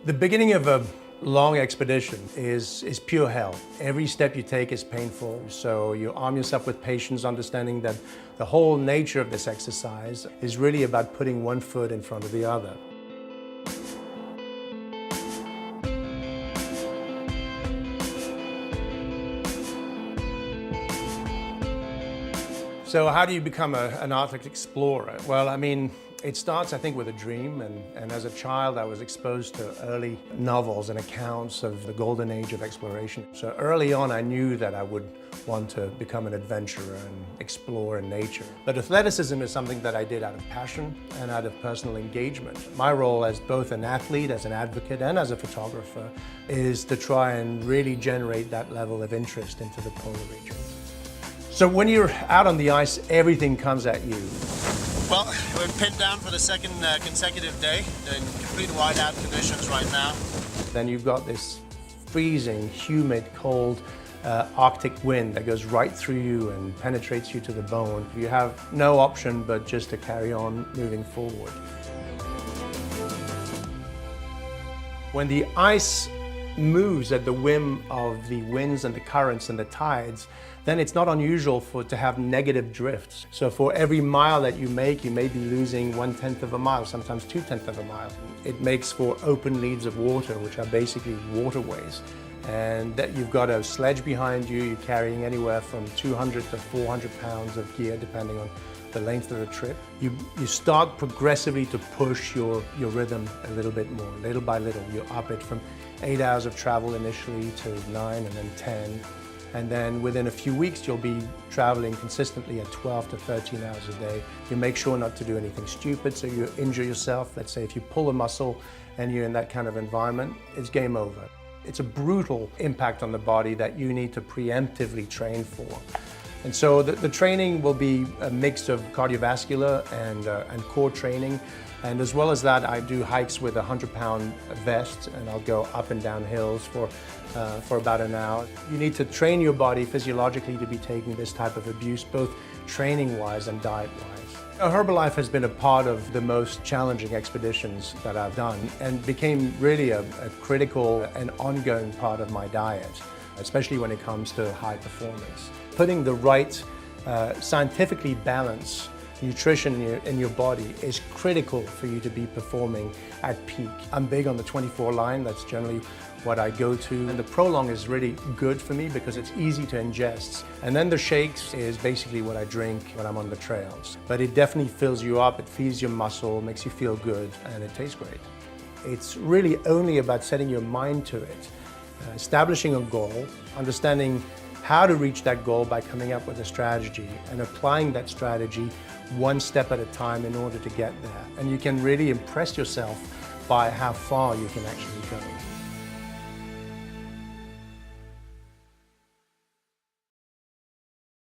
The beginning of a long expedition is pure hell. Every step you take is painful, so you arm yourself with patience, understanding that the whole nature of this exercise is really about putting one foot in front of the other. So how do you become an Arctic explorer? Well, I mean, it starts, I think, with a dream, and as a child I was exposed to early novels and accounts of the golden age of exploration. So early on I knew that I would want to become an adventurer and explore in nature. But athleticism is something that I did out of passion and out of personal engagement. My role as both an athlete, as an advocate, and as a photographer is to try and really generate that level of interest into the polar region. So when you're out on the ice, everything comes at you. Well, we're pinned down for the second consecutive day in complete whiteout conditions right now. Then you've got this freezing, humid, cold Arctic wind that goes right through you and penetrates you to the bone. You have no option but just to carry on moving forward. When the ice moves at the whim of the winds and the currents and the tides, then it's not unusual to have negative drifts. So for every mile that you may be losing 1/10 of a mile, sometimes 2/10 of a mile. It makes for open leads of water, which are basically waterways. And that you've got a sledge behind you, you're carrying anywhere from 200 to 400 pounds of gear, depending on the length of the trip. You start progressively to push your rhythm a little bit more, little by little. You up it from 8 hours of travel initially to 9 and then 10. And then within a few weeks, you'll be traveling consistently at 12 to 13 hours a day. You make sure not to do anything stupid, so you injure yourself. Let's say if you pull a muscle and you're in that kind of environment, it's game over. It's a brutal impact on the body that you need to preemptively train for. And so the training will be a mix of cardiovascular and core training. And as well as that, I do hikes with a 100-pound vest, and I'll go up and down hills for about an hour. You need to train your body physiologically to be taking this type of abuse, both training-wise and diet-wise. Herbalife has been a part of the most challenging expeditions that I've done and became really a critical and ongoing part of my diet, especially when it comes to high performance. Putting the right scientifically balanced nutrition in your body is critical for you to be performing at peak. I'm big on the 24 line, that's generally what I go to. And the Prolong is really good for me because it's easy to ingest. And then the shakes is basically what I drink when I'm on the trails. But it definitely fills you up, it feeds your muscle, makes you feel good, and it tastes great. It's really only about setting your mind to it, establishing a goal, understanding how to reach that goal by coming up with a strategy and applying that strategy one step at a time in order to get there. And you can really impress yourself by how far you can actually go.